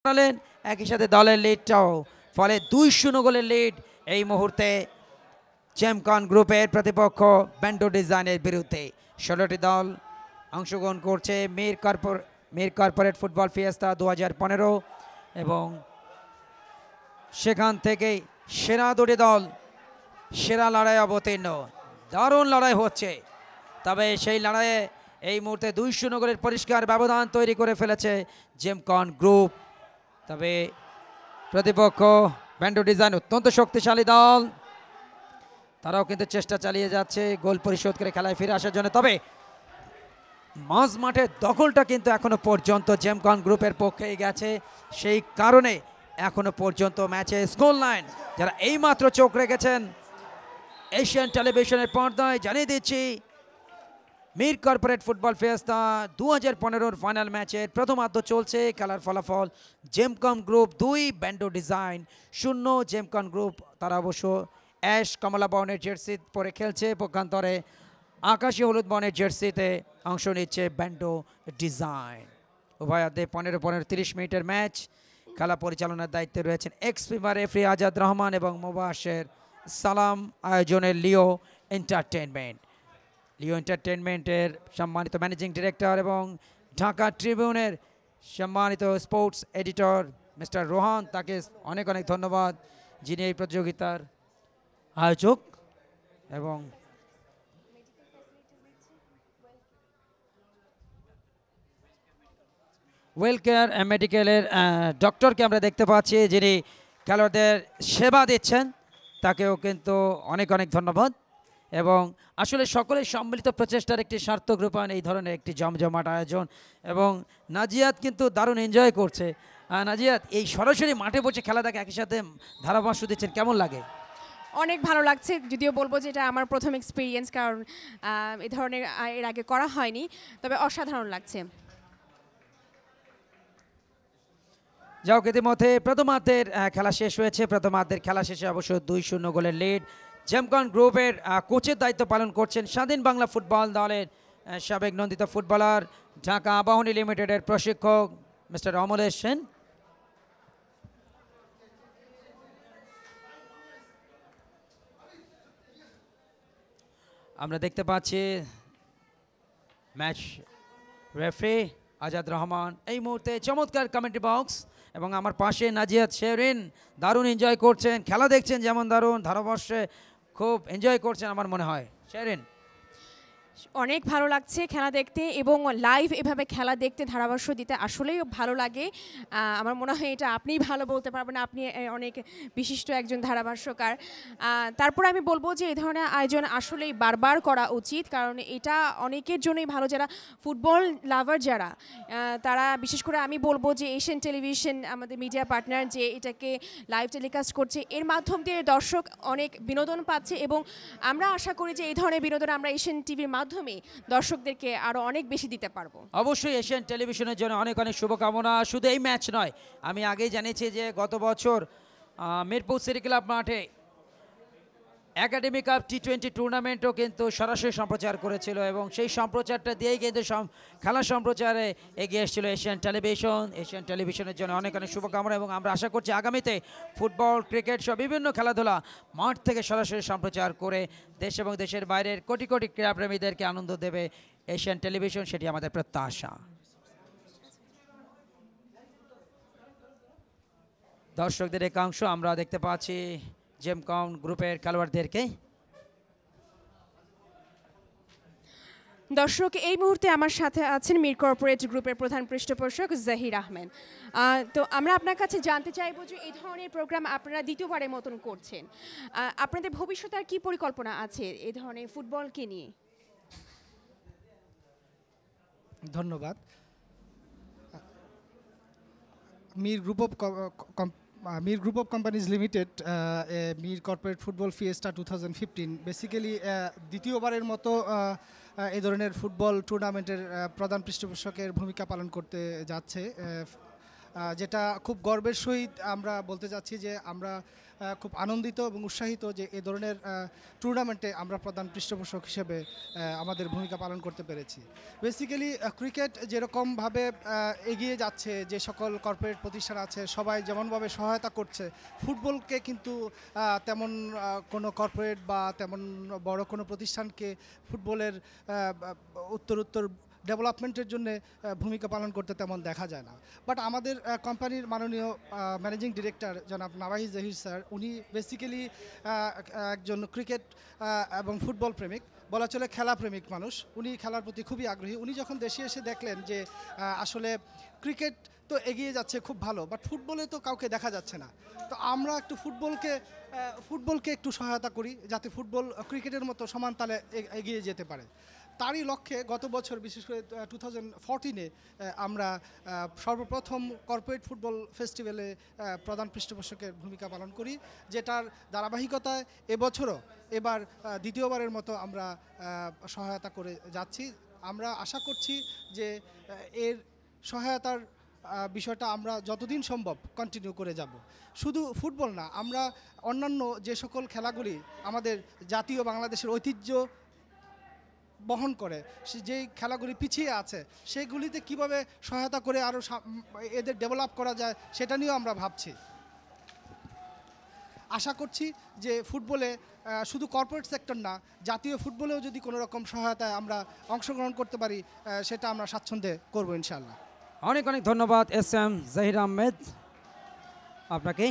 বাড়ালেন, একই সাথে দলের লিডটাও, ফলে 2-0 গোলের লিড এই মুহূর্তে চ্যাম্পিয়ন গ্রুপের প্রতিপক্ষ ব্যান্ডো ডিজাইনের বিরুদ্ধে। 16টি দল অংশগ্রহণ করছে মীর কর্পোরেট ফুটবল ফিয়েস্তা 2015 এবং সেখান থেকেই সেরা দুটি দল সেরা লড়াই অবতীর্ণ। দারুণ লড়াই হচ্ছে, তবে সেই লড়াইয়ে এই মুহূর্তে 2-0 গোলের পরিষ্কার ব্যবধান তৈরি করে ফেলেছে জেমকন গ্রুপ। তবে প্রতিপক্ষ ব্যান্ডো ডিজাইন অত্যন্ত শক্তিশালী দল, তারাও কিন্তু চেষ্টা চালিয়ে যাচ্ছে গোল পরিশোধ করে খেলায় ফিরে আসার জন্য। তবে মাঝ মাঠের দখলটা কিন্তু এখনো পর্যন্ত জেমকন গ্রুপের পক্ষেই গেছে, সেই কারণে এখনো পর্যন্ত ম্যাচে স্কোর লাইন যারা এইমাত্র চোখ রেখেছেন এশিয়ান টেলিভিশনের পর্দায় জানিয়ে দিচ্ছি, Mir corporate football Fiesta 2015 final ম্যাচের প্রথমার্ধ চলছে। খেলার ফলাফল Gemcon group 2 Bando design 0। Gemcon group তারা অবশ্য অ্যাশ কমলা বর্ণের জার্সি পরে খেলছে, পক্ষান্তরে আকাশী হলুদ বর্ণের জার্সিতে অংশ নিচ্ছে ব্যান্ডো ডিজাইন। উভয়ার্ধে 15-15 মিনিটের ম্যাচ। খেলা পরিচালনার দায়িত্বে রয়েছেন x FIFA referee Azad Rahman এবং মুবাশির সালাম, আয়োজনের লিও এন্টারটেনমেন্টের সম্মানিত ম্যানেজিং ডিরেক্টর এবং ঢাকা ট্রিবিউনের সম্মানিত স্পোর্টস এডিটর মিস্টার রোহান, তাকে অনেক অনেক ধন্যবাদ, যিনি এই প্রতিযোগিতার আয়োজক। এবং ওয়েলকেয়ার মেডিকেলের ডক্টরকে আমরা দেখতে পাচ্ছি, যিনি খেলোয়াড়দের সেবা দিচ্ছেন, তাকেও কিন্তু অনেক অনেক ধন্যবাদ। এবং আসলে সকলের সম্মিলিত প্রচেষ্টার একটি সার্থক রূপায়ণ এই ধরনের একটি জমজমাট আয়োজন। এবং নাজিয়াত কিন্তু দারুণ এনজয় করছে। নাজিয়াত, এই সরাসরি মাঠে বসে খেলা দেখে একই সাথে ধারাভাষ্য দিচ্ছেন, কেমন লাগে? অনেক ভালো লাগছে, যদিও বলবো যে এটা আমার প্রথম এক্সপিরিয়েন্স, কারণ এই ধরনের এর আগে করা হয়নি, তবে অসাধারণ লাগছে। যাও, ইতিমধ্যে প্রথমার্ধের খেলা শেষ হয়েছে। প্রথমার্ধের খেলা শেষে অবশ্য 2-0 গোলের লিড। জেমকন গ্রুপের কোচের দায়িত্ব পালন করছেন স্বাধীন বাংলা ফুটবল দলের সাবেক নন্দিত ফুটবলার, ঢাকা আবাহনী লিমিটেডের প্রশিক্ষক মিস্টার অমলেশ সেন। আমরা দেখতে পাচ্ছি ম্যাচ রেফারি আজাদ রহমান এই মুহূর্তে চমৎকার কমেন্ট্রি বক্স, এবং আমার পাশে নাজিয়াত শেরিন দারুণ এনজয় করছেন, খেলা দেখছেন যেমন দারুণ, ধারাভাষ্যে খুব এনজয় করছেন আমার মনে হয়। শেরিন, অনেক ভালো লাগছে খেলা দেখতে, এবং লাইভ এভাবে খেলা দেখতে ধারাভাষ্য দিতে আসলেই ভালো লাগে। আমার মনে হয় এটা আপনিই ভালো বলতে পারবেন, আপনি অনেক বিশিষ্ট একজন ধারাভাষ্যকার। তারপর আমি বলবো যে এই ধরনের আয়োজন আসলেই বারবার করা উচিত, কারণ এটা অনেকের জন্যই ভালো, যারা ফুটবল লাভার যারা, তারা বিশেষ করে আমি বলবো যে এশিয়ান টেলিভিশন আমাদের মিডিয়া পার্টনার যে এটাকে লাইভ টেলিকাস্ট করছে, এর মাধ্যম দিয়ে দর্শক অনেক বিনোদন পাচ্ছে, এবং আমরা আশা করি যে এই ধরনের বিনোদন আমরা এশিয়ান টিভির মাধ্যমে দর্শকদেরকে আরো অনেক বেশি দিতে পারবো। অবশ্যই এশিয়ান টেলিভিশনের জন্য অনেক অনেক শুভকামনা। শুধু এই ম্যাচ নয়, আমি আগেই জানিয়েছি যে গত বছর মিরপুর সিটি ক্লাব মাঠে একাডেমি কাপ টি20 টুর্নামেন্টও কিন্তু সরাসরি সম্প্রচার করেছিল, এবং সেই সম্প্রচারটা দিয়েই কিন্তু খেলা সম্প্রচারে এগিয়ে এসেছিল এশিয়ান টেলিভিশনের জন্য অনেক অনেক শুভকামনা। এবং আমরা আশা করছি আগামীতে ফুটবল, ক্রিকেট সহ বিভিন্ন খেলাধুলা মাঠ থেকে সরাসরি সম্প্রচার করে দেশ এবং দেশের বাইরের কোটি কোটি ক্রীড়াপ্রেমীদেরকে আনন্দ দেবে এশিয়ান টেলিভিশন, সেটি আমাদের প্রত্যাশা। দর্শকদের একাংশ আমরা দেখতে পাচ্ছি জেমকন গ্রুপের খেলোয়াড়দেরকে। দর্শক, এই মুহূর্তে আমার সাথে আছেন মীর কর্পোরেট গ্রুপের প্রধান পৃষ্ঠপোষক জাহির আহমেদ। তো আমরা আপনার কাছে জানতে চাইবো যে এই ধরনের প্রোগ্রাম আপনারা দ্বিতীয়বারের মতন করছেন, আপনাদের ভবিষ্যতে আর কি পরিকল্পনা আছে এই ধরনের ফুটবলকে নিয়ে? ধন্যবাদ। Mir Group of Companies Limited, Mir Corporate Football Fiesta 2015 basically দ্বিতীয়বারের মতো এই ধরনের ফুটবল টুর্নামেন্টের প্রধান পৃষ্ঠপোষকের ভূমিকা পালন করতে যাচ্ছে। যেটা খুব গর্বের সহিত আমরা বলতে চাচ্ছি যে আমরা খুব আনন্দিত এবং উৎসাহিত যে এই ধরনের টুর্নামেন্টে আমরা প্রধান পৃষ্ঠপোষক হিসেবে আমাদের ভূমিকা পালন করতে পেরেছি। বেসিক্যালি ক্রিকেট যেরকমভাবে এগিয়ে যাচ্ছে, যে সকল কর্পোরেট প্রতিষ্ঠান আছে সবাই যেমনভাবে সহায়তা করছে, ফুটবলকে কিন্তু তেমন কোনো কর্পোরেট বা তেমন বড় কোনো প্রতিষ্ঠানকে ফুটবলের উত্তরোত্তর ডেভেলপমেন্টের জন্য ভূমিকা পালন করতে তেমন দেখা যায় না। বাট আমাদের কোম্পানির মাননীয় ম্যানেজিং ডিরেক্টর জনাব নাওয়াহিদ জহির স্যার, উনি বেসিক্যালি একজন ক্রিকেট এবং ফুটবল প্রেমিক, বলা চলে খেলা প্রেমিক মানুষ। উনি খেলার প্রতি খুবই আগ্রহী। উনি যখন দেশে এসে দেখলেন যে আসলে ক্রিকেট তো এগিয়ে যাচ্ছে খুব ভালো, বাট ফুটবলে তো কাউকে দেখা যাচ্ছে না, তো আমরা একটু ফুটবলকে একটু সহায়তা করি যাতে ফুটবল ক্রিকেটের মতো সমান তালে এগিয়ে যেতে পারে। তারই লক্ষ্যে গত বছর বিশেষ করে 2014-এ আমরা সর্বপ্রথম কর্পোরেট ফুটবল ফেস্টিভ্যালে প্রধান পৃষ্ঠপোষকের ভূমিকা পালন করি, যেটার ধারাবাহিকতায় এবার দ্বিতীয়বারের মতো আমরা সহায়তা করে যাচ্ছি। আমরা আশা করছি যে এর সহায়তার বিষয়টা আমরা যতদিন সম্ভব কন্টিনিউ করে যাব। শুধু ফুটবল না, আমরা অন্যান্য যে সকল খেলাগুলি আমাদের জাতীয় বাংলাদেশের ঐতিহ্য বহন করে, যেই খেলাগুলি পিছিয়ে আছে সেগুলিতে কিভাবে সহায়তা করে আরও এদের ডেভেলপ করা যায় সেটা নিয়েও আমরা ভাবছি। আশা করছি যে ফুটবলে শুধু কর্পোরেট সেক্টর না, জাতীয় ফুটবলেও যদি কোনো রকম সহায়তায় আমরা অংশগ্রহণ করতে পারি সেটা আমরা স্বাচ্ছন্দ্যে করবো ইনশাআল্লাহ। অনেক অনেক ধন্যবাদ এস.এম. জহির আহমেদ আপনাকে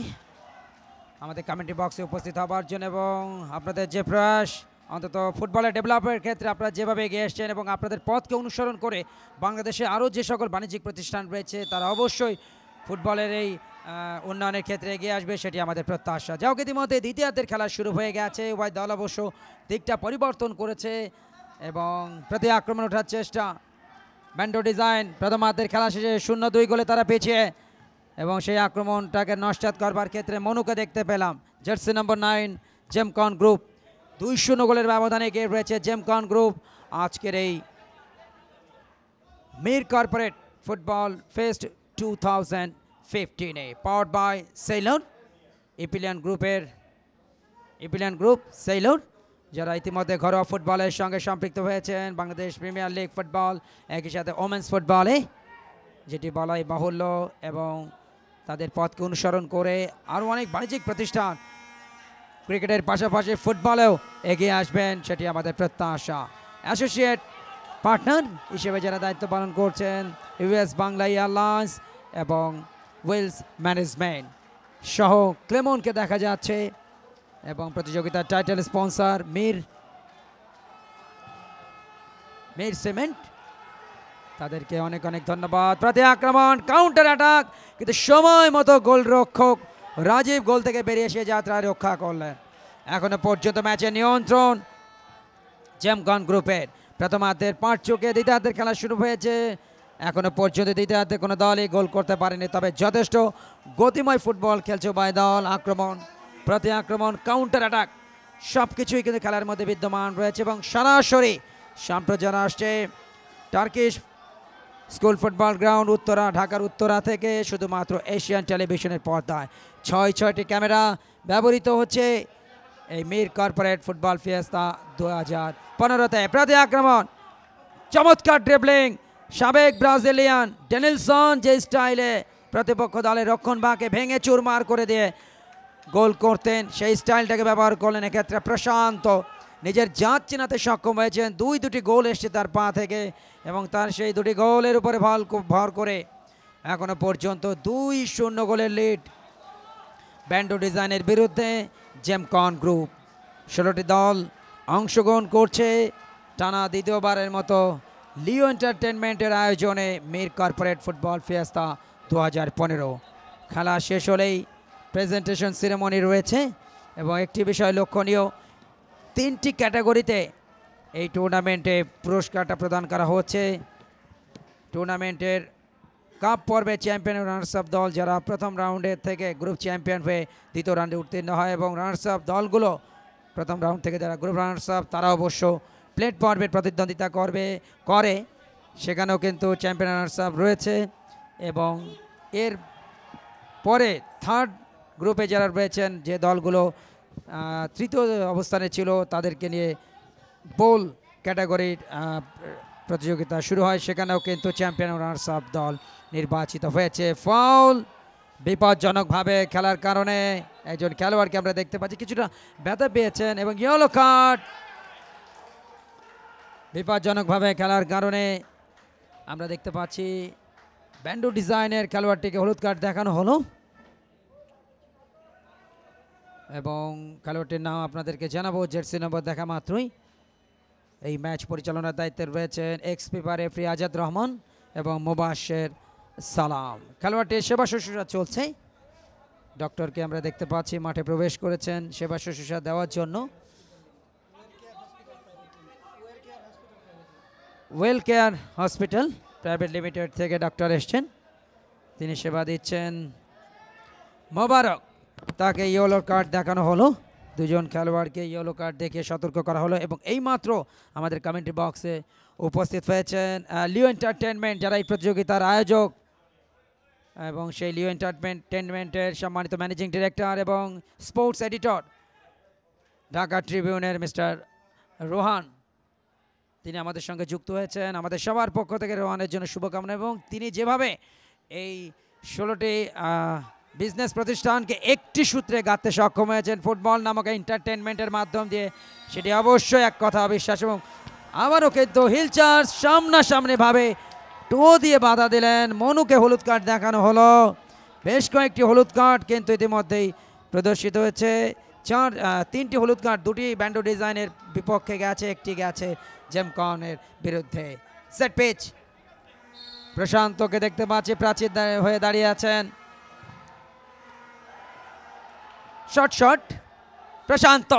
আমাদের কমেন্ট্রি বক্সে উপস্থিত হওয়ার জন্য, এবং আপনাদের যে প্রয়াস অন্তত ফুটবলের ডেভেলপের ক্ষেত্রে আপনারা যেভাবে এগিয়ে এসছেন এবং আপনাদের পথকে অনুসরণ করে বাংলাদেশে আরও যে সকল বাণিজ্যিক প্রতিষ্ঠান রয়েছে তারা অবশ্যই ফুটবলের এই উন্নয়নের ক্ষেত্রে এগিয়ে আসবে, সেটি আমাদের প্রত্যাশা। যাও ইতিমধ্যে দ্বিতীয়ার্ধের খেলা শুরু হয়ে গেছে, উভয় দল অবশ্য দিকটা পরিবর্তন করেছে এবং প্রতি আক্রমণ ওঠার চেষ্টা। ব্যান্ডো ডিজাইন প্রথমার্ধের খেলা শেষে 0-2 গোলে তারা পিছিয়ে, এবং সেই আক্রমণটাকে নস্যাৎ করবার ক্ষেত্রে মনুকে দেখতে পেলাম। জার্সি নম্বর 9 জেমকন গ্রুপ 2-0 গোলের ব্যবধানে এগিয়ে রয়েছে জেমকন গ্রুপ আজকের এই মির কর্পোরেট ফুটবল ফেস্ট 2015-এ। Powered by Sailor, Epyllion group Sailor, যারা ইতিমধ্যে ঘরোয়া ফুটবলের সঙ্গে সম্পৃক্ত হয়েছেন বাংলাদেশ প্রিমিয়ার লিগ ফুটবল, একই সাথে ওমেন্স ফুটবলে, যেটি বলাই বাহুল্য, এবং তাদের পথকে অনুসরণ করে আরও অনেক বাণিজ্যিক প্রতিষ্ঠান ক্রিকেটের পাশাপাশি ফুটবলেও এগিয়ে আসবেন, সেটি আমাদের প্রত্যাশা। অ্যাসোসিয়েট পার্টনার হিসেবে যারা দায়িত্ব পালন করছেন ইউএস বাংলা এয়ারলাইন্স এবং ওয়েলস ম্যানেজমেন্ট সহ ক্লেমনকে দেখা যাচ্ছে, এবং প্রতিযোগিতার টাইটেল স্পন্সর মির সিমেন্ট, তাদেরকে অনেক অনেক ধন্যবাদ। প্রতি আক্রমণ, কাউন্টার অ্যাটাক, কিন্তু সময় মতো গোলরক্ষক রাজীব গোল থেকে বেরিয়ে এসে যাত্রা রক্ষা করলেন। এখনো পর্যন্ত ম্যাচের নিয়ন্ত্রণ জেমকন গ্রুপের। প্রথমার্ধের 5 চোখে দ্বিতীয়ার্ধের খেলা শুরু হয়েছে, এখনো পর্যন্ত দ্বিতীয়ার্ধে কোনো দলই গোল করতে পারেনি, তবে যথেষ্ট গতিময় ফুটবল খেলছে উভয় দল। আক্রমণ, প্রতি আক্রমণ, কাউন্টার অ্যাটাক সব কিছুই কিন্তু খেলার মধ্যে বিদ্যমান রয়েছে, এবং সরাসরি সম্প্রচার আসছে Turkish school football ground Uttara, ঢাকার উত্তরা থেকে শুধুমাত্র এশিয়ান টেলিভিশনের পর্দায়। 6টি ক্যামেরা ব্যবহৃত হচ্ছে এই মির কর্পোরেট ফুটবল ফিয়েস্তা 2015-তে। প্রতি আক্রমণ, চমৎকার ড্রিবলিং, সাবেক ব্রাজিলিয়ান ডেনিলসন যে স্টাইলে প্রতিপক্ষ দলের রক্ষণভাগকে ভেঙে চুরমার করে দিয়ে গোল করতেন, সেই স্টাইলটাকে ব্যবহার করলেন এক্ষেত্রে প্রশান্ত। নিজের জাত চেনাতে সক্ষম হয়েছেন, দুটি গোল এসছে তার পা থেকে, এবং তার সেই 2টি গোলের উপরে ভর করে এখনো পর্যন্ত 2-0 গোলের লিড ব্যান্ডো ডিজাইনের বিরুদ্ধে জেমকন গ্রুপ। 16টি দল অংশগ্রহণ করছে টানা দ্বিতীয়বারের মতো লিও এন্টারটেনমেন্টের আয়োজনে মির কর্পোরেট ফুটবল ফিয়েস্তা 2015। খেলা শেষ হলেই প্রেজেন্টেশন সেরেমনি রয়েছে, এবং একটি বিষয় লক্ষণীয়, 3টি ক্যাটাগরিতে এই টুর্নামেন্টে পুরস্কারটা প্রদান করা হচ্ছে। টুর্নামেন্টের কাপ পর্বে চ্যাম্পিয়ন রানার্স আপ দল যারা প্রথম রাউন্ডের থেকে গ্রুপ চ্যাম্পিয়ন হয়ে দ্বিতীয় রাউন্ডে উত্তীর্ণ হয়, এবং রানার্স আপ দলগুলো প্রথম রাউন্ড থেকে যারা গ্রুপ রানার্স আপ তারা অবশ্য প্লেট পর্বের প্রতিদ্বন্দ্বিতা করে, সেখানেও কিন্তু চ্যাম্পিয়ন রানার্স আপ রয়েছে, এবং এর পরে থার্ড গ্রুপে যারা রয়েছেন, যে দলগুলো তৃতীয় অবস্থানে ছিল, তাদেরকে নিয়ে বোল ক্যাটাগরির প্রতিযোগিতা শুরু হয়। সেখানেও কিন্তু চ্যাম্পিয়ন রানার্স আপ দল নির্বাচিত হয়েছে। ফাউল বিপজ্জনকভাবে খেলার কারণে একজন খেলোয়াড়কে আমরা দেখতে পাচ্ছি কিছুটা ব্যথা পেয়েছেন, এবং ইয়েলো কার্ড বিপজ্জনকভাবে খেলার কারণে আমরা দেখতে পাচ্ছি ব্যান্ডো ডিজাইনের খেলোয়াড়টিকে হলুদ কার্ড দেখানো হলো, এবং খেলোয়াড়টির নাম আপনাদেরকে জানাবো জার্সি নম্বর দেখা মাত্রই। এই ম্যাচ পরিচালনার দায়িত্বে রয়েছেন x paper referee Azad Rahman এবং মুবাশশির সালাম। খেলোয়াড়টির সেবা শুশ্রূষা চলছে। ডক্টরকে আমরা দেখতে পাচ্ছি মাঠে প্রবেশ করেছেন সেবা শুশ্রূষা দেওয়ার জন্য। Well care hospital private limited থেকে ডক্টর এসছেন, তিনি সেবা দিচ্ছেন। মোবারক, তাকে ইয়েলো কার্ড দেখানো হলো, দুজন খেলোয়াড়কে ইয়েলো কার্ড দেখে সতর্ক করা হলো। এবং এইমাত্র আমাদের কমেন্ট্রি বক্সে উপস্থিত হয়েছেন লিও এন্টারটেনমেন্ট, যারা এই প্রতিযোগিতার আয়োজক, এবং সেই লিও এন্টারটেনমেন্টের সম্মানিত ম্যানেজিং ডিরেক্টর এবং স্পোর্টস এডিটর ঢাকা ট্রিবিউনের মিস্টার রোহান, তিনি আমাদের সঙ্গে যুক্ত হয়েছেন। আমাদের সবার পক্ষ থেকে রোহানের জন্য শুভকামনা, এবং তিনি যেভাবে এই 16টি বিজনেস প্রতিষ্ঠানকে একটি সূত্রে গাঁথতে সক্ষম হয়েছেন ফুটবল নামক এন্টারটেনমেন্টের মাধ্যম দিয়ে, সেটি অবশ্যই এক কথা অবিশ্বাস। এবং আবারও কিন্তু হিল চার্জ সামনাসামনিভাবে টো দিয়ে বাধা দিলেন, মনুকে হলুদ কার্ড দেখানো হলো। বেশ কয়েকটি হলুদ কার্ড কিন্তু ইতিমধ্যেই প্রদর্শিত হয়েছে। 3টি হলুদ কার্ড, 2টি ব্যান্ডো ডিজাইনের বিপক্ষে গেছে, একটি গেছে জেমকনের বিরুদ্ধে। সেট পিচ, প্রশান্তকে দেখতে পাচ্ছি প্রাচীর হয়ে দাঁড়িয়ে আছেন। শট প্রশান্ত,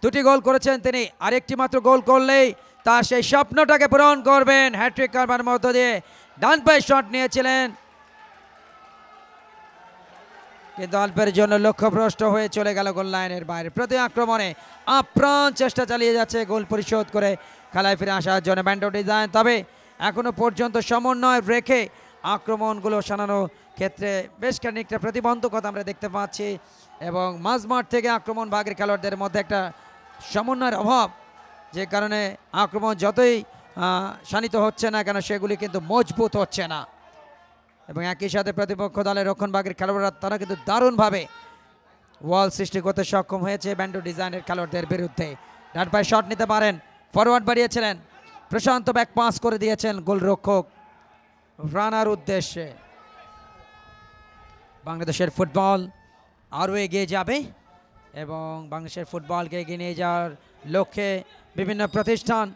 2টি গোল করেছেন তিনি, আরেকটি মাত্র গোল করলেই তার সেই স্বপ্নটাকে পূরণ করবেন হ্যাট্রিক করবার মধ্য দিয়ে। ডান পায়ে শট নিয়েছিলেন, কিন্তু অল্পের জন্য লক্ষ্যভ্রষ্ট হয়ে চলে গেল গোল লাইনের বাইরে। প্রতি আক্রমণে আপ্রাণ চেষ্টা চালিয়ে যাচ্ছে গোল পরিশোধ করে খেলায় ফিরে আসার জন্য ব্যান্ডো ডিজাইন। তবে এখনো পর্যন্ত সমন্বয় রেখে আক্রমণগুলো সানানোর ক্ষেত্রে বেশ খানিকটা প্রতিবন্ধকতা আমরা দেখতে পাচ্ছি, এবং মাঝমাঠ থেকে আক্রমণ ভাগের খেলোয়াড়দের মধ্যে একটা সমন্বয়ের অভাব, যে কারণে আক্রমণ যতই শানিত হচ্ছে না কেন সেগুলি কিন্তু মজবুত হচ্ছে না। এবং একই সাথে প্রতিপক্ষ দলের রক্ষণভাগের খেলোয়াড়রা তারা কিন্তু দারুণভাবে ওয়াল সৃষ্টি করতে সক্ষম হয়েছে ব্যান্ডো ডিজাইনের খেলোয়াড়দের বিরুদ্ধে। ডান পায়ে শট নিতে পারেন, ফরওয়ার্ড বাড়িয়েছিলেন প্রশান্ত, ব্যাক পাস করে দিয়েছেন গোলরক্ষক রানার উদ্দেশ্যে। বাংলাদেশের ফুটবল আরও এগিয়ে যাবে, এবং বাংলাদেশের ফুটবলকে এগিয়ে নিয়ে যাওয়ার লক্ষ্যে বিভিন্ন প্রতিষ্ঠান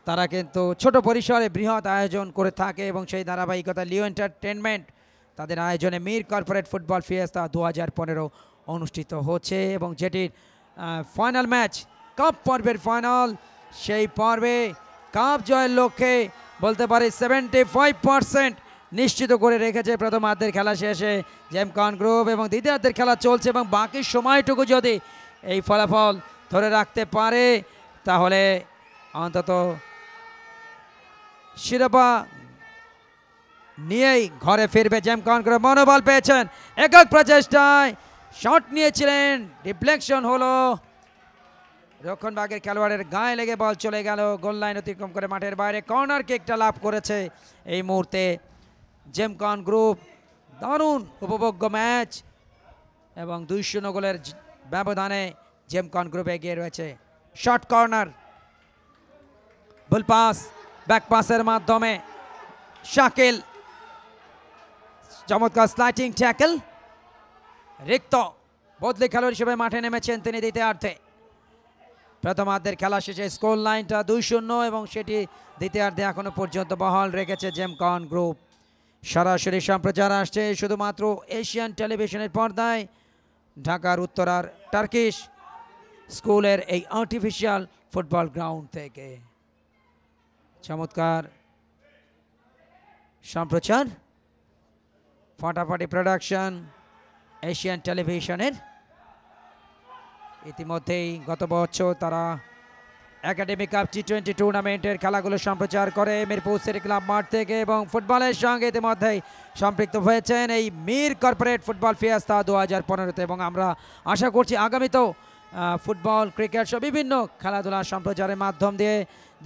তারা কিন্তু ছোট পরিসরে বৃহৎ আয়োজন করে থাকে, এবং সেই ধারাবাহিকতা লিও এন্টারটেনমেন্ট তাদের আয়োজনে মীর কর্পোরেট ফুটবল ফিয়েস্তা 2015 অনুষ্ঠিত হচ্ছে, এবং যেটির ফাইনাল ম্যাচ কাপ পর্বের ফাইনাল। সেই পর্বে কাপ জয়ের লক্ষ্যে বলতে পারি 75% নিশ্চিত করে রেখেছে প্রথমার্ধের খেলা শেষে জেমকন গ্রুপ, এবং দ্বিতীয়ার্ধের খেলা চলছে, এবং বাকি সময়টুকু যদি এই ফলাফল ধরে রাখতে পারে তাহলে অন্তত শিরোপা নিয়েই ঘরে ফিরবে জেমকন গ্রুপ। মনোবল পেয়েছেন, একক প্রচেষ্টায় শট নিয়েছিলেন, ডিফ্লেকশন হলো, রক্ষণভাগের খেলোয়াড়ের গায়ে লেগে বল চলে গেল গোল লাইন অতিক্রম করে মাঠের বাইরে। কর্নার কিকটা লাভ করেছে এই মুহূর্তে জেমকন গ্রুপ। দারুণ উপভোগ্য ম্যাচ, এবং 2-0 গোলের ব্যবধানে জেমকন গ্রুপ এগিয়ে রয়েছে। শর্ট কর্নার, ভুল পাস, ব্যাক পাসের মাধ্যমে শাকিল, চমৎকার স্লাইডিং ট্যাকল। রিক্ত বদলি খেলোয়াড় হিসেবে মাঠে নেমেছেন তিনি দ্বিতীয়ার্ধে। প্রথমার্ধের খেলা শেষে স্কোর লাইনটা 2-0, এবং সেটি দ্বিতীয়ার্ধে এখনো পর্যন্ত বহাল রেখেছে জেমকন গ্রুপ। সরাসরি সম্প্রচার আসছে শুধুমাত্র এশিয়ান টেলিভিশনের পর্দায় ঢাকার উত্তরার টার্কিশ স্কুলের এই আর্টিফিশিয়াল ফুটবল গ্রাউন্ড থেকে। চমৎকার সম্প্রচার, ফাটাফাটি প্রোডাকশন এশিয়ান টেলিভিশনের। ইতিমধ্যেই গত বছর তারা একাডেমি কাপ টি20 টুর্নামেন্টের খেলাগুলো সম্প্রচার করে মিরপুর সিটি ক্লাব মাঠ থেকে এবং ফুটবলের সঙ্গে ইতিমধ্যেই সম্পৃক্ত হয়েছেন এই মীর কর্পোরেট ফুটবল ফিয়াস্তা 2015-তে এবং আমরা আশা করছি আগামীতেও ফুটবল ক্রিকেট সহ বিভিন্ন খেলাধুলা সম্প্রচারের মাধ্যম দিয়ে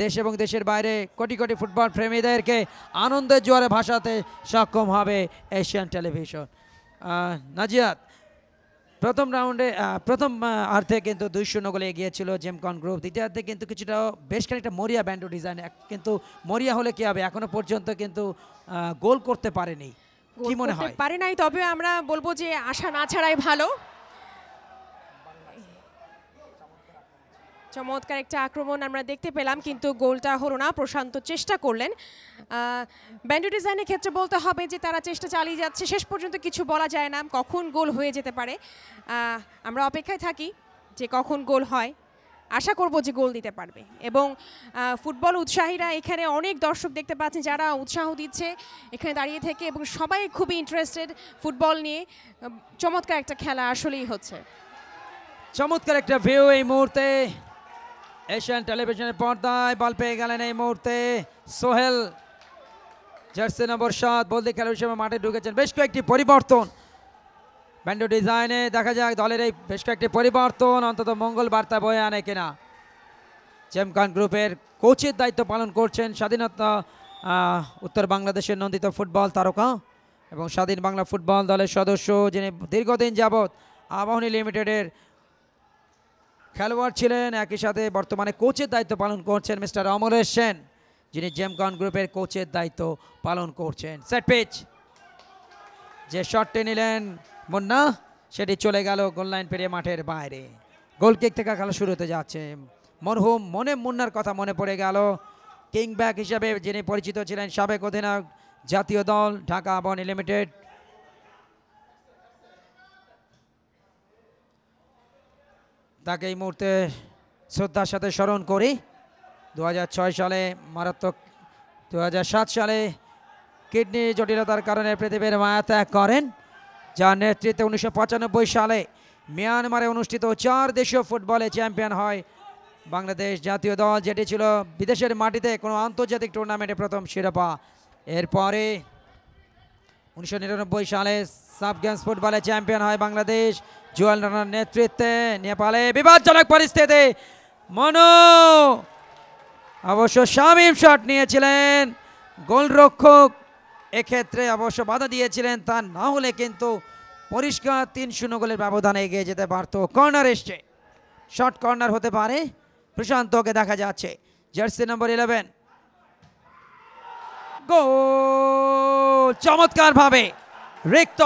দেশ এবং দেশের বাইরে কোটি কোটি ফুটবল প্রেমীদেরকে আনন্দের জোয়ারে ভাসাতে সক্ষম হবে এশিয়ান টেলিভিশন। নাজিয়াত, প্রথম রাউন্ডে প্রথম অর্ধে কিন্তু 2-0 গোলে এগিয়েছিল জেমকন গ্রুপ, দ্বিতীয়ার্ধে কিন্তু কিছুটা বেশ খানিকটা মরিয়া ব্যান্ডো ডিজাইন, কিন্তু মরিয়া হলে কি হবে, এখনো পর্যন্ত কিন্তু গোল করতে পারেনি, কি মনে হয়? পারে নাই, তবে আমরা বলবো যে আশা না ছাড়াই ভালো। চমৎকার একটা আক্রমণ আমরা দেখতে পেলাম, কিন্তু গোলটা হলো না। প্রশান্ত চেষ্টা করলেন। ব্যান্ডো ডিজাইনের ক্ষেত্রে বলতে হবে যে তারা চেষ্টা চালিয়ে যাচ্ছে, শেষ পর্যন্ত কিছু বলা যায় না, কখন গোল হয়ে যেতে পারে। আমরা অপেক্ষায় থাকি যে কখন গোল হয়, আশা করব যে গোল দিতে পারবে। এবং ফুটবল উৎসাহীরা এখানে অনেক দর্শক দেখতে পাচ্ছেন যারা উৎসাহ দিচ্ছে এখানে দাঁড়িয়ে থেকে, এবং সবাই খুবই ইন্টারেস্টেড ফুটবল নিয়ে। চমৎকার একটা খেলা আসলেই হচ্ছে। চমৎকার একটা ভিউ এই মুহূর্তে এশিয়ান টেলিভিশনের পর্দায়। বল পেয়ে গেলেন এই মুহূর্তে সোহেল, জার্সি নম্বর 7 বলতে খেলোয়াড় হিসেবে মাঠে ঢুকেছেন। বেশ কয়েকটি পরিবর্তন ব্যান্ডো ডিজাইনে, দেখা যাক দলের এই বেশ কয়েকটি পরিবর্তন অন্তত মঙ্গল বার্তা বয়ে আনে কিনা। জেমকন গ্রুপের কোচের দায়িত্ব পালন করছেন স্বাধীনতা উত্তর বাংলাদেশের নন্দিত ফুটবল তারকা এবং স্বাধীন বাংলা ফুটবল দলের সদস্য, যিনি দীর্ঘদিন যাবৎ আবাহনী লিমিটেডের খেলোয়াড় ছিলেন, একই সাথে বর্তমানে কোচের দায়িত্ব পালন করছেন মিস্টার অমরেশ সেন, যিনি জেমকন গ্রুপের কোচের দায়িত্ব পালন করছেন। সেট পিচ, যে শটটি নিলেন মুন্না সেটি চলে গেল গোল লাইন পেরিয়ে মাঠের বাইরে। গোল কিক থেকে খেলা শুরু হতে যাচ্ছে। মরহুম মুন্নার কথা মনে পড়ে গেল, কিং ব্যাক হিসাবে যিনি পরিচিত ছিলেন, সাবেক অধিনায়ক জাতীয় দল ঢাকা আবাহনী লিমিটেড। তাকে এই মুহূর্তে শ্রদ্ধার সাথে স্মরণ করি। 2006 সালে মারাত্মক, 2007 সালে কিডনি জটিলতার কারণে পৃথিবীর মায়া ত্যাগ করেন, যার নেতৃত্বে 1995 সালে মিয়ানমারে অনুষ্ঠিত 4 দেশীয় ফুটবলে চ্যাম্পিয়ন হয় বাংলাদেশ জাতীয় দল, যেটি ছিল বিদেশের মাটিতে কোনো আন্তর্জাতিক টুর্নামেন্টে প্রথম শিরোপা। এরপরে 1999 সালে সাব গেমস ফুটবলে চ্যাম্পিয়ন হয় বাংলাদেশ জুয়েল রানার নেতৃত্বে। নেপালে বিপজ্জনক পরিস্থিতি, মনো অবশ্য শামীম শট নিয়েছিলেন, গোলরক্ষক এক্ষেত্রে অবশ্য বাধা দিয়েছিলেন, তা না হলে কিন্তু পরিষ্কার 3-0 গোলের ব্যবধানে এগিয়ে যেতে পারত। কর্নার এসছে, শর্ট কর্নার হতে পারে। প্রশান্তকে দেখা যাচ্ছে, জার্সি নম্বর 11, গোল চমৎকার ভাবে রিক্ত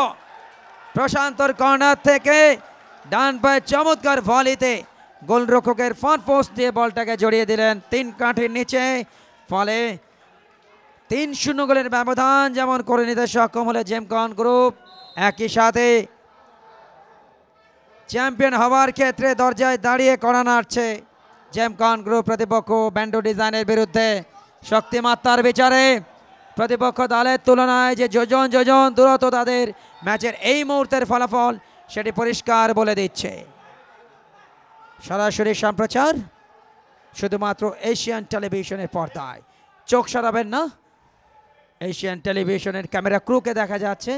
প্রশান্তর কর্নার থেকে ডান পায়ে চমৎকার ভলিতে গোলরক্ষকের ফ্রন্ট পোস্ট দিয়ে বলটাকে জড়িয়ে দিলেন 3 কাঠির নিচে। ফলে 3-0 গোলের ব্যবধান যেমন করে নিতে সক্ষম হলে জেমকন গ্রুপ, একই সাথে চ্যাম্পিয়ন হওয়ার ক্ষেত্রে দরজায় দাঁড়িয়ে কড়া নাড়ছে জেমকন গ্রুপ। প্রতিপক্ষ ব্যান্ডো ডিজাইনের বিরুদ্ধে শক্তিমাত্রার বিচারে প্রতিপক্ষ দলের তুলনায় যে যোজন দূরত্ব তাদের ম্যাচের এই মুহূর্তের ফলাফল সেটি পরিষ্কার বলে দিচ্ছে। সরাসরি সম্প্রচার শুধুমাত্র এশিয়ান টেলিভিশনের পর্দায়। চোখ সরাবেন না, এশিয়ান টেলিভিশনের ক্যামেরা ক্রুকে দেখা যাচ্ছে।